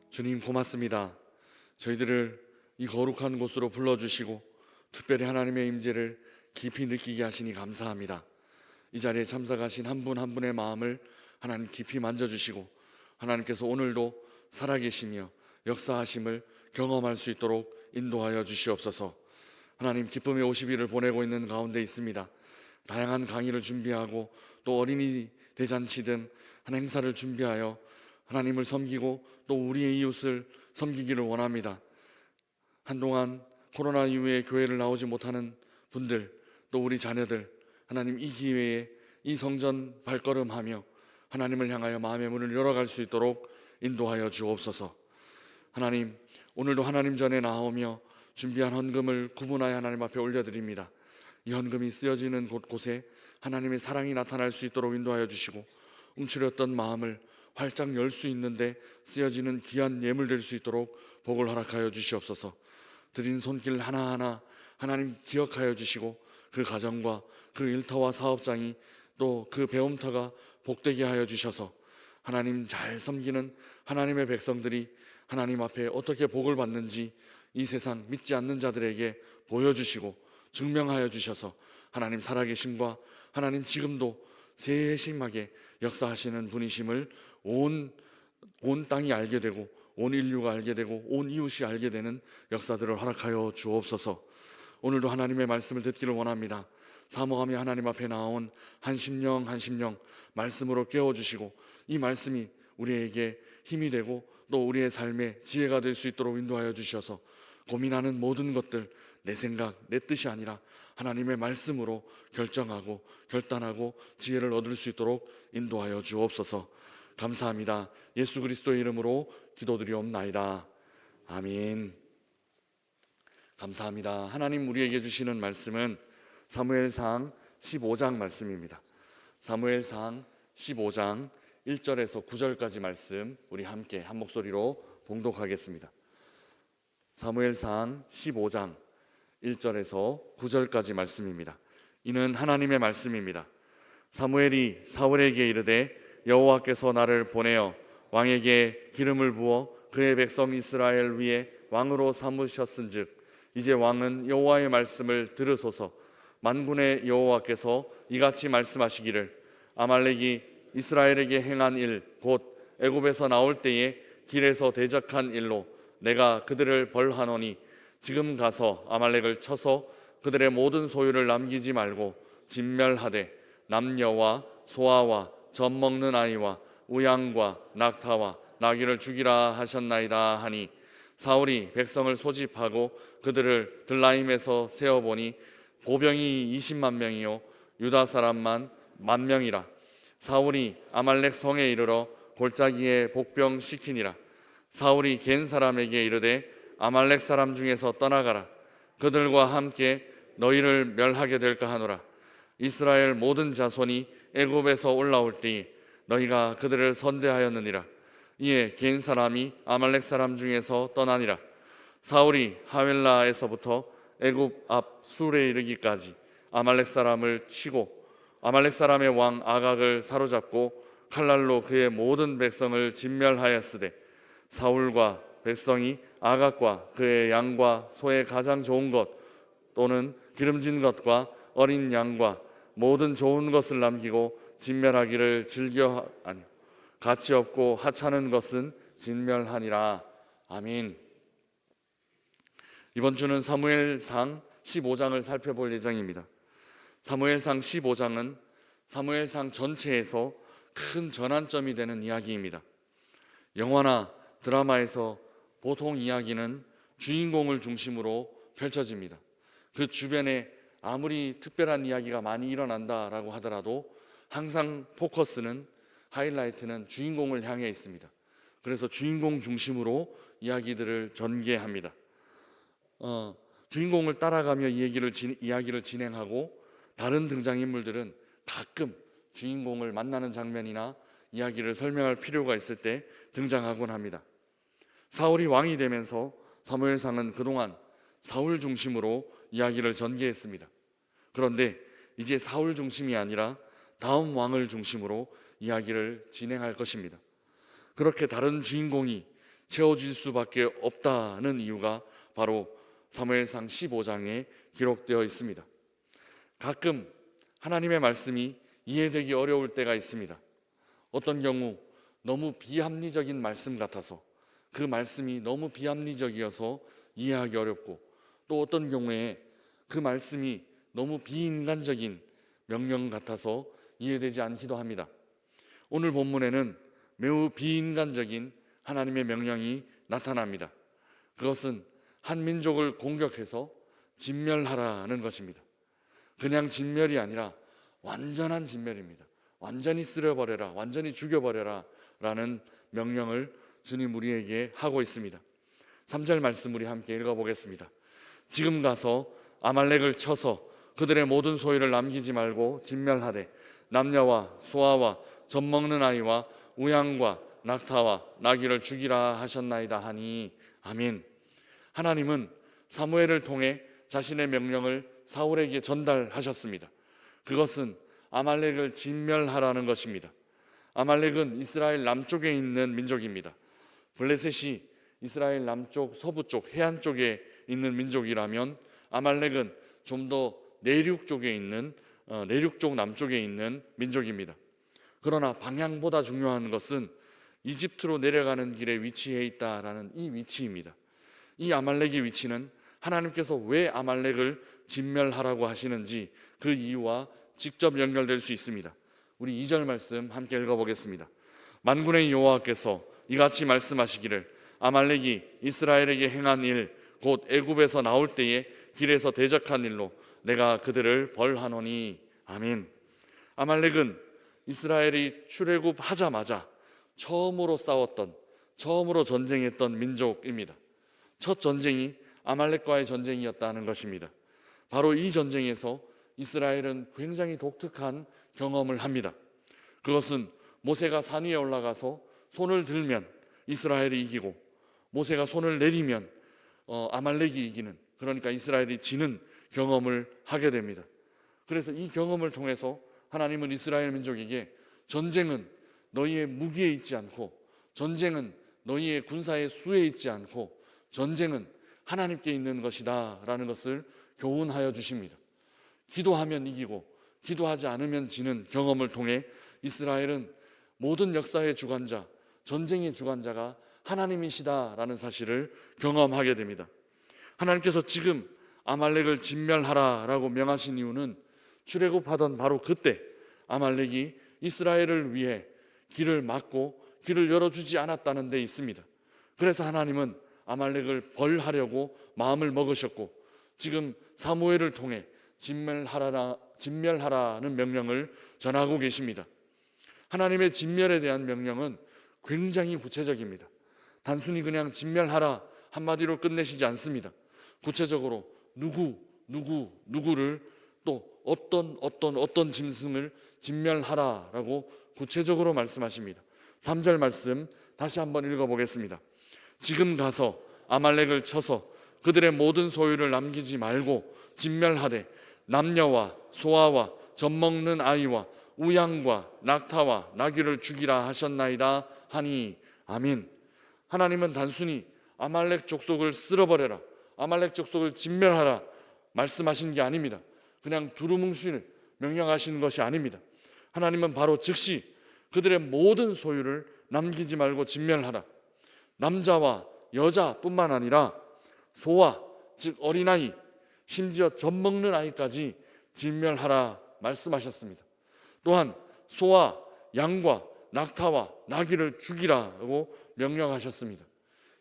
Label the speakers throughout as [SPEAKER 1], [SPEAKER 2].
[SPEAKER 1] 주님 고맙습니다. 저희들을 이 거룩한 곳으로 불러주시고 특별히 하나님의 임재를 깊이 느끼게 하시니 감사합니다. 이 자리에 참석하신 한 분 한 분의 마음을 하나님 깊이 만져주시고 하나님께서 오늘도 살아계시며 역사하심을 경험할 수 있도록 인도하여 주시옵소서. 하나님, 기쁨의 50일을 보내고 있는 가운데 있습니다. 다양한 강의를 준비하고 또 어린이 대잔치 등 한 행사를 준비하여 하나님을 섬기고 또 우리의 이웃을 섬기기를 원합니다. 한동안 코로나 이후에 교회를 나오지 못하는 분들, 또 우리 자녀들, 하나님 이 기회에 이 성전 발걸음하며 하나님을 향하여 마음의 문을 열어갈 수 있도록 인도하여 주옵소서. 하나님, 오늘도 하나님 전에 나오며 준비한 헌금을 구분하여 하나님 앞에 올려드립니다. 이 헌금이 쓰여지는 곳곳에 하나님의 사랑이 나타날 수 있도록 인도하여 주시고 움츠렸던 마음을 활짝 열 수 있는데 쓰여지는 귀한 예물 될 수 있도록 복을 허락하여 주시옵소서. 드린 손길 하나하나 하나님 기억하여 주시고 그 가정과 그 일터와 사업장이 또 그 배움터가 복되게 하여 주셔서 하나님 잘 섬기는 하나님의 백성들이 하나님 앞에 어떻게 복을 받는지 이 세상 믿지 않는 자들에게 보여주시고 증명하여 주셔서 하나님 살아계심과 하나님 지금도 세심하게 역사하시는 분이심을 온 땅이 알게 되고 온 인류가 알게 되고 온 이웃이 알게 되는 역사들을 허락하여 주옵소서. 오늘도 하나님의 말씀을 듣기를 원합니다. 사모하며 하나님 앞에 나온 한 심령 한 심령 말씀으로 깨워주시고 이 말씀이 우리에게 힘이 되고 또 우리의 삶의 지혜가 될 수 있도록 인도하여 주셔서 고민하는 모든 것들 내 생각, 내 뜻이 아니라 하나님의 말씀으로 결정하고 결단하고 지혜를 얻을 수 있도록 인도하여 주옵소서. 감사합니다. 예수 그리스도의 이름으로 기도드리옵나이다. 아멘. 감사합니다. 하나님 우리에게 주시는 말씀은 사무엘상 15장 말씀입니다. 사무엘상 15장 1절에서 9절까지 말씀 우리 함께 한 목소리로 봉독하겠습니다. 사무엘상 15장 1절에서 9절까지 말씀입니다. 이는 하나님의 말씀입니다. 사무엘이 사울에게 이르되 여호와께서 나를 보내어 왕에게 기름을 부어 그의 백성 이스라엘 위에 왕으로 삼으셨은즉 이제 왕은 여호와의 말씀을 들으소서. 만군의 여호와께서 이같이 말씀하시기를 아말렉이 이스라엘에게 행한 일 곧 애굽에서 나올 때에 길에서 대적한 일로 내가 그들을 벌하노니 지금 가서 아말렉을 쳐서 그들의 모든 소유를 남기지 말고 진멸하되 남녀와 소아와 젖 먹는 아이와 우양과 낙타와 나귀를 죽이라 하셨나이다 하니 사울이 백성을 소집하고 그들을 들라임에서 세어보니 보병이 20만 명이요 유다 사람만 10,000명이라. 사울이 아말렉 성에 이르러 골짜기에 복병시키니라. 사울이 겐 사람에게 이르되 아말렉 사람 중에서 떠나가라. 그들과 함께 너희를 멸하게 될까 하노라. 이스라엘 모든 자손이 애굽에서 올라올 때에 너희가 그들을 선대하였느니라. 이에 겐 사람이 아말렉 사람 중에서 떠나니라. 사울이 하웰라에서부터 애굽 앞 술에 이르기까지 아말렉 사람을 치고 아말렉 사람의 왕 아각을 사로잡고 칼날로 그의 모든 백성을 진멸하였으되 사울과 백성이 아각과 그의 양과 소의 가장 좋은 것 또는 기름진 것과 어린 양과 모든 좋은 것을 남기고 진멸하기를 즐겨하니 가치 없고 하찮은 것은 진멸하니라. 아멘. 이번 주는 사무엘상 15장을 살펴볼 예정입니다. 사무엘상 15장은 사무엘상 전체에서 큰 전환점이 되는 이야기입니다. 영화나 드라마에서 보통 이야기는 주인공을 중심으로 펼쳐집니다. 그 주변에 아무리 특별한 이야기가 많이 일어난다라고 하더라도 항상 포커스는 하이라이트는 주인공을 향해 있습니다. 그래서 주인공 중심으로 이야기들을 전개합니다. 주인공을 따라가며 이야기를 진행하고 다른 등장인물들은 가끔 주인공을 만나는 장면이나 이야기를 설명할 필요가 있을 때 등장하곤 합니다. 사울이 왕이 되면서 사무엘상은 그동안 사울 중심으로 이야기를 전개했습니다. 그런데 이제 사울 중심이 아니라 다음 왕을 중심으로 이야기를 진행할 것입니다. 그렇게 다른 주인공이 채워질 수밖에 없다는 이유가 바로 사무엘상 15장에 기록되어 있습니다. 가끔 하나님의 말씀이 이해되기 어려울 때가 있습니다. 어떤 경우 너무 비합리적인 말씀 같아서, 그 말씀이 너무 비합리적이어서 이해하기 어렵고, 또 어떤 경우에 그 말씀이 너무 비인간적인 명령 같아서 이해되지 않기도 합니다. 오늘 본문에는 매우 비인간적인 하나님의 명령이 나타납니다. 그것은 한 민족을 공격해서 진멸하라는 것입니다. 그냥 진멸이 아니라 완전한 진멸입니다. 완전히 쓸어버려라, 완전히 죽여버려라 라는 명령을 주님 우리에게 하고 있습니다. 3절 말씀 우리 함께 읽어보겠습니다. 지금 가서 아말렉을 쳐서 그들의 모든 소유를 남기지 말고 진멸하되 남녀와 소아와 젖먹는 아이와 우양과 낙타와 나귀를 죽이라 하셨나이다 하니 아멘. 하나님은 사무엘을 통해 자신의 명령을 사울에게 전달하셨습니다. 그것은 아말렉을 진멸하라는 것입니다. 아말렉은 이스라엘 남쪽에 있는 민족입니다. 블레셋이 이스라엘 남쪽, 서부 쪽, 해안 쪽에 있는 민족이라면 아말렉은 좀 더 내륙 쪽에 있는 내륙 쪽 남쪽에 있는 민족입니다. 그러나 방향보다 중요한 것은 이집트로 내려가는 길에 위치해 있다라는 이 위치입니다. 이 아말렉의 위치는 하나님께서 왜 아말렉을 진멸하라고 하시는지 그 이유와 직접 연결될 수 있습니다. 우리 2절 말씀 함께 읽어보겠습니다. 만군의 여호와께서 이같이 말씀하시기를 아말렉이 이스라엘에게 행한 일 곧 애굽에서 나올 때에 길에서 대적한 일로 내가 그들을 벌하노니 아멘. 아말렉은 이스라엘이 출애굽하자마자 처음으로 싸웠던, 처음으로 전쟁했던 민족입니다. 첫 전쟁이 아말렉과의 전쟁이었다는 것입니다. 바로 이 전쟁에서 이스라엘은 굉장히 독특한 경험을 합니다. 그것은 모세가 산 위에 올라가서 손을 들면 이스라엘이 이기고, 모세가 손을 내리면 아말렉이 이기는, 그러니까 이스라엘이 지는 경험을 하게 됩니다. 그래서 이 경험을 통해서 하나님은 이스라엘 민족에게 전쟁은 너희의 무기에 있지 않고, 전쟁은 너희의 군사의 수에 있지 않고, 전쟁은 하나님께 있는 것이다 라는 것을 교훈하여 주십니다. 기도하면 이기고 기도하지 않으면 지는 경험을 통해 이스라엘은 모든 역사의 주관자, 전쟁의 주관자가 하나님이시다라는 사실을 경험하게 됩니다. 하나님께서 지금 아말렉을 진멸하라라고 명하신 이유는 출애굽하던 바로 그때 아말렉이 이스라엘을 위해 길을 막고 길을 열어주지 않았다는 데 있습니다. 그래서 하나님은 아말렉을 벌하려고 마음을 먹으셨고, 지금 사무엘을 통해 진멸하라는 명령을 전하고 계십니다. 하나님의 진멸에 대한 명령은 굉장히 구체적입니다. 단순히 그냥 진멸하라 한마디로 끝내시지 않습니다. 구체적으로 누구를 또 어떤 짐승을 진멸하라라고 구체적으로 말씀하십니다. 3절 말씀 다시 한번 읽어보겠습니다. 지금 가서 아말렉을 쳐서 그들의 모든 소유를 남기지 말고 진멸하되 남녀와 소아와 젖먹는 아이와 우양과 낙타와 나귀를 죽이라 하셨나이다 하니 아멘. 하나님은 단순히 아말렉 족속을 쓸어버려라, 아말렉 족속을 진멸하라 말씀하신 게 아닙니다. 그냥 두루뭉실 명령하시는 것이 아닙니다. 하나님은 바로 즉시 그들의 모든 소유를 남기지 말고 진멸하라, 남자와 여자뿐만 아니라 소아, 즉 어린아이, 심지어 젖먹는 아이까지 진멸하라 말씀하셨습니다. 또한 소와 양과 낙타와 나귀를 죽이라고 명령하셨습니다.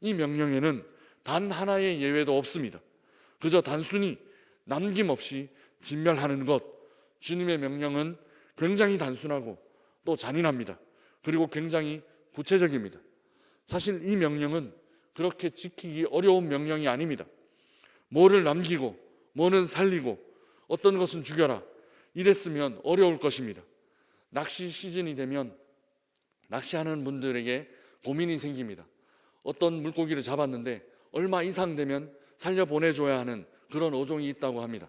[SPEAKER 1] 이 명령에는 단 하나의 예외도 없습니다. 그저 단순히 남김없이 진멸하는 것, 주님의 명령은 굉장히 단순하고 또 잔인합니다. 그리고 굉장히 구체적입니다. 사실 이 명령은 그렇게 지키기 어려운 명령이 아닙니다. 뭐를 남기고 뭐는 살리고 어떤 것은 죽여라 이랬으면 어려울 것입니다. 낚시 시즌이 되면 낚시하는 분들에게 고민이 생깁니다. 어떤 물고기를 잡았는데 얼마 이상 되면 살려보내줘야 하는 그런 어종이 있다고 합니다.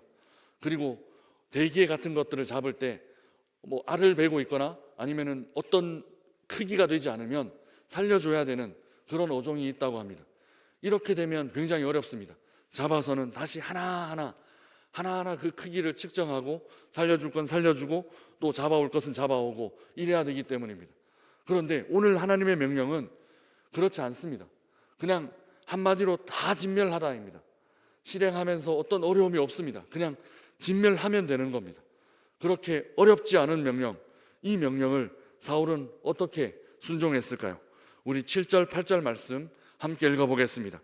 [SPEAKER 1] 그리고 대게 같은 것들을 잡을 때 알을 베고 있거나 아니면은 어떤 크기가 되지 않으면 살려줘야 되는 그런 어종이 있다고 합니다. 이렇게 되면 굉장히 어렵습니다. 잡아서는 다시 하나하나 그 크기를 측정하고 살려줄 건 살려주고 또 잡아올 것은 잡아오고 이래야 되기 때문입니다. 그런데 오늘 하나님의 명령은 그렇지 않습니다. 그냥 한마디로 다 진멸하라입니다. 실행하면서 어떤 어려움이 없습니다. 그냥 진멸하면 되는 겁니다. 그렇게 어렵지 않은 명령, 이 명령을 사울은 어떻게 순종했을까요? 우리 7절 8절 말씀 함께 읽어보겠습니다.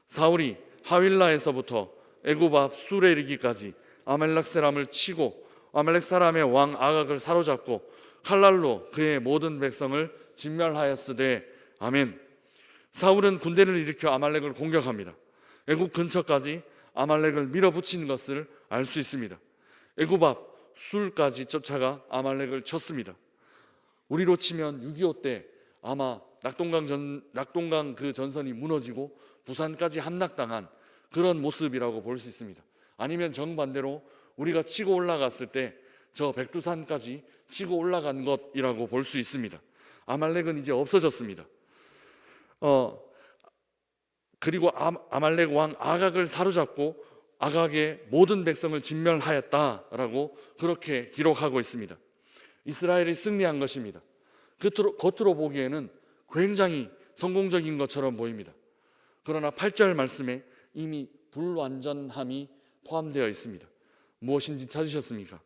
[SPEAKER 1] 사울이 하윌라에서부터 애굽 앞 술에 이르기까지 아말렉 사람을 치고 아말렉 사람의 왕 아각을 사로잡고 칼날로 그의 모든 백성을 진멸하였으되 아멘. 사울은 군대를 일으켜 아말렉을 공격합니다. 애굽 근처까지 아말렉을 밀어붙인 것을 알 수 있습니다. 애굽 앞 술까지 쫓아가 아말렉을 쳤습니다. 우리로 치면 6.25 때 아마 낙동강 그 전선이 무너지고 부산까지 함락당한 그런 모습이라고 볼 수 있습니다. 아니면 정반대로 우리가 치고 올라갔을 때 저 백두산까지 치고 올라간 것이라고 볼 수 있습니다. 아말렉은 이제 없어졌습니다. 그리고 아말렉 왕 아각을 사로잡고 아각의 모든 백성을 진멸하였다라고 그렇게 기록하고 있습니다. 이스라엘이 승리한 것입니다. 겉으로 보기에는 굉장히 성공적인 것처럼 보입니다. 그러나 8절 말씀에 이미 불완전함이 포함되어 있습니다. 무엇인지 찾으셨습니까?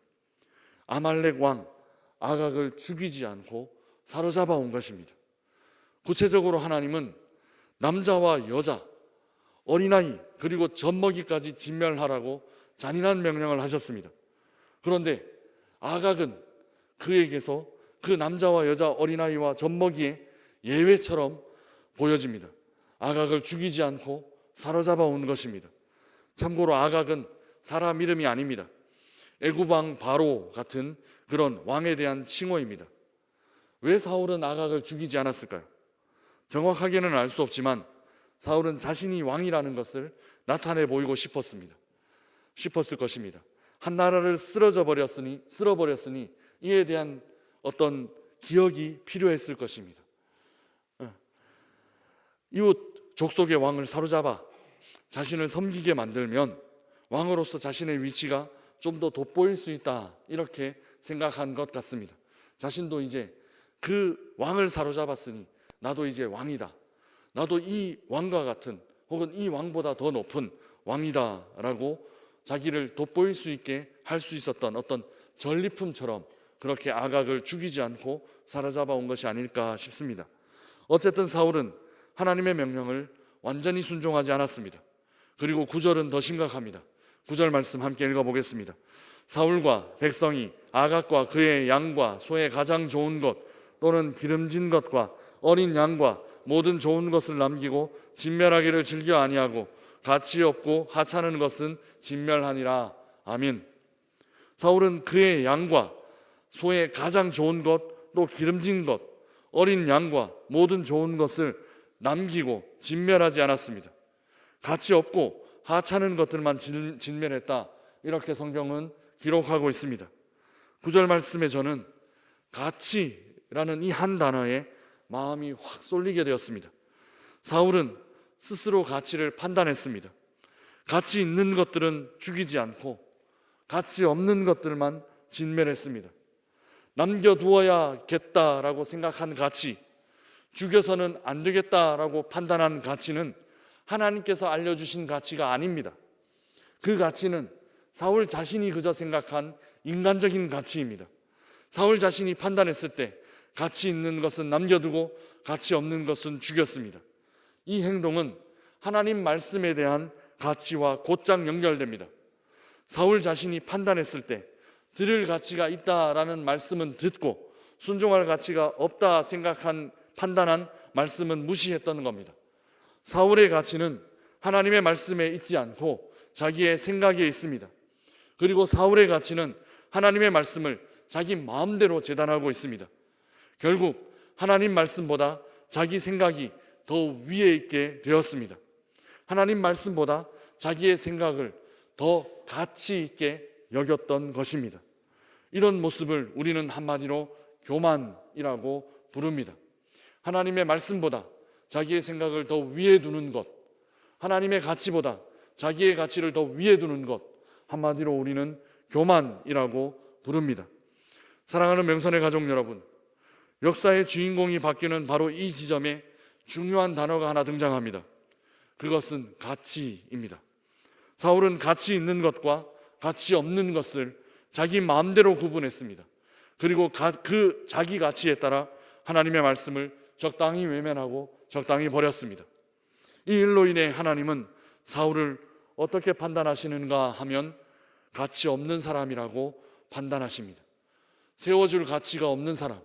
[SPEAKER 1] 아말렉 왕 아각을 죽이지 않고 사로잡아 온 것입니다. 구체적으로 하나님은 남자와 여자, 어린아이 그리고 젖먹이까지 진멸하라고 잔인한 명령을 하셨습니다. 그런데 아각은 그에게서 그 남자와 여자, 어린아이와 젖먹이의 예외처럼 보여집니다. 아각을 죽이지 않고 사로잡아 온 것입니다. 참고로 아각은 사람 이름이 아닙니다. 애굽 왕 바로 같은 그런 왕에 대한 칭호입니다. 왜 사울은 아각을 죽이지 않았을까요? 정확하게는 알 수 없지만 사울은 자신이 왕이라는 것을 나타내 보이고 싶었을 것입니다. 한 나라를 쓸어버렸으니 이에 대한 어떤 기억이 필요했을 것입니다. 이웃 족속의 왕을 사로잡아 자신을 섬기게 만들면 왕으로서 자신의 위치가 좀 더 돋보일 수 있다, 이렇게 생각한 것 같습니다. 자신도 이제 그 왕을 사로잡았으니 나도 이제 왕이다, 나도 이 왕과 같은 혹은 이 왕보다 더 높은 왕이다 라고 자기를 돋보일 수 있게 할 수 있었던 어떤 전리품처럼 그렇게 아각을 죽이지 않고 사로잡아 온 것이 아닐까 싶습니다. 어쨌든 사울은 하나님의 명령을 완전히 순종하지 않았습니다. 그리고 9절은 더 심각합니다. 9절 말씀 함께 읽어보겠습니다. 사울과 백성이 아각과 그의 양과 소의 가장 좋은 것 또는 기름진 것과 어린 양과 모든 좋은 것을 남기고 진멸하기를 즐겨 아니하고 가치 없고 하찮은 것은 진멸하니라. 아멘. 사울은 그의 양과 소의 가장 좋은 것, 또 기름진 것, 어린 양과 모든 좋은 것을 남기고 진멸하지 않았습니다. 가치 없고 하찮은 것들만 진멸했다, 이렇게 성경은 기록하고 있습니다. 9절 말씀에 저는 가치라는 이 한 단어에 마음이 확 쏠리게 되었습니다. 사울은 스스로 가치를 판단했습니다. 가치 있는 것들은 죽이지 않고 가치 없는 것들만 진멸했습니다. 남겨두어야겠다라고 생각한 가치, 죽여서는 안 되겠다라고 판단한 가치는 하나님께서 알려주신 가치가 아닙니다. 그 가치는 사울 자신이 그저 생각한 인간적인 가치입니다. 사울 자신이 판단했을 때 가치 있는 것은 남겨두고 가치 없는 것은 죽였습니다. 이 행동은 하나님 말씀에 대한 가치와 곧장 연결됩니다. 사울 자신이 판단했을 때 들을 가치가 있다라는 말씀은 듣고 순종할 가치가 없다 판단한 말씀은 무시했던 겁니다. 사울의 가치는 하나님의 말씀에 있지 않고 자기의 생각에 있습니다. 그리고 사울의 가치는 하나님의 말씀을 자기 마음대로 재단하고 있습니다. 결국 하나님 말씀보다 자기 생각이 더 위에 있게 되었습니다. 하나님 말씀보다 자기의 생각을 더 가치 있게 여겼던 것입니다. 이런 모습을 우리는 한마디로 교만이라고 부릅니다. 하나님의 말씀보다 자기의 생각을 더 위에 두는 것, 하나님의 가치보다 자기의 가치를 더 위에 두는 것, 한마디로 우리는 교만이라고 부릅니다. 사랑하는 명선의 가족 여러분, 역사의 주인공이 바뀌는 바로 이 지점에 중요한 단어가 하나 등장합니다. 그것은 가치입니다. 사울은 가치 있는 것과 가치 없는 것을 자기 마음대로 구분했습니다. 그리고 그 자기 가치에 따라 하나님의 말씀을 적당히 외면하고 적당히 버렸습니다. 이 일로 인해 하나님은 사울을 어떻게 판단하시는가 하면 가치 없는 사람이라고 판단하십니다. 세워줄 가치가 없는 사람,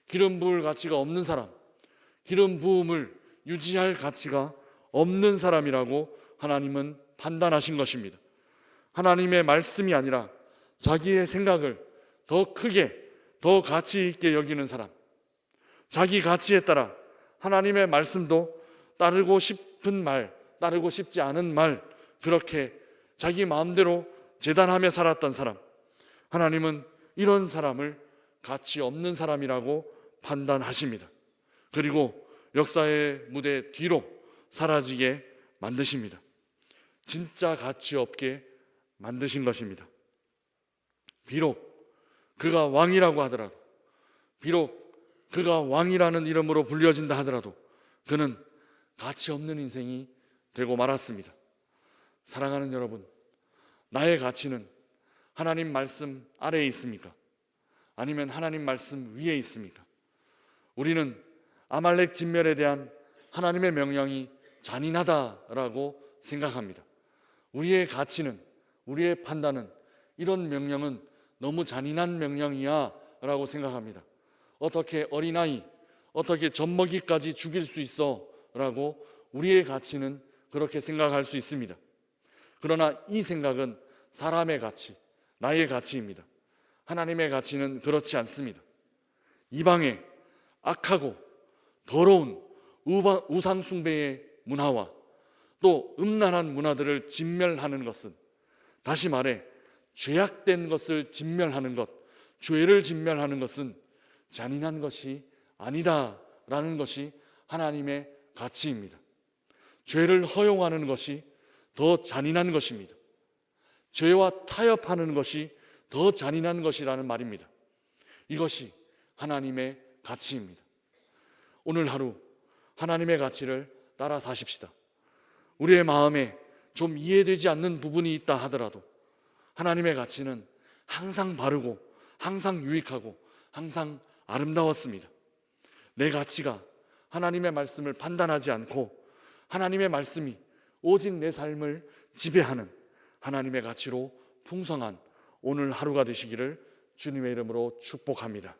[SPEAKER 1] 기름 부을 가치가 없는 사람, 기름 부음을 유지할 가치가 없는 사람이라고 하나님은 판단하신 것입니다. 하나님의 말씀이 아니라 자기의 생각을 더 크게, 더 가치 있게 여기는 사람, 자기 가치에 따라 하나님의 말씀도 따르고 싶은 말, 따르고 싶지 않은 말, 그렇게 자기 마음대로 재단하며 살았던 사람, 하나님은 이런 사람을 가치 없는 사람이라고 판단하십니다. 그리고 역사의 무대 뒤로 사라지게 만드십니다. 진짜 가치 없게 만드신 것입니다. 비록 그가 왕이라고 하더라도, 비록 그가 왕이라는 이름으로 불려진다 하더라도 그는 가치 없는 인생이 되고 말았습니다. 사랑하는 여러분, 나의 가치는 하나님 말씀 아래에 있습니까? 아니면 하나님 말씀 위에 있습니까? 우리는 아말렉 진멸에 대한 하나님의 명령이 잔인하다라고 생각합니다. 우리의 가치는, 우리의 판단은 이런 명령은 너무 잔인한 명령이야 라고 생각합니다. 어떻게 어린아이, 어떻게 젖먹이까지 죽일 수 있어 라고 우리의 가치는 그렇게 생각할 수 있습니다. 그러나 이 생각은 사람의 가치, 나의 가치입니다. 하나님의 가치는 그렇지 않습니다. 이방의 악하고 더러운 우상 숭배의 문화와 또 음란한 문화들을 진멸하는 것은, 다시 말해 죄악된 것을 진멸하는 것, 죄를 진멸하는 것은 잔인한 것이 아니다라는 것이 하나님의 가치입니다. 죄를 허용하는 것이 더 잔인한 것입니다. 죄와 타협하는 것이 더 잔인한 것이라는 말입니다. 이것이 하나님의 가치입니다. 오늘 하루 하나님의 가치를 따라 사십시다. 우리의 마음에 좀 이해되지 않는 부분이 있다 하더라도 하나님의 가치는 항상 바르고 항상 유익하고 항상 아름다웠습니다. 내 가치가 하나님의 말씀을 판단하지 않고 하나님의 말씀이 오직 내 삶을 지배하는 하나님의 가치로 풍성한 오늘 하루가 되시기를 주님의 이름으로 축복합니다.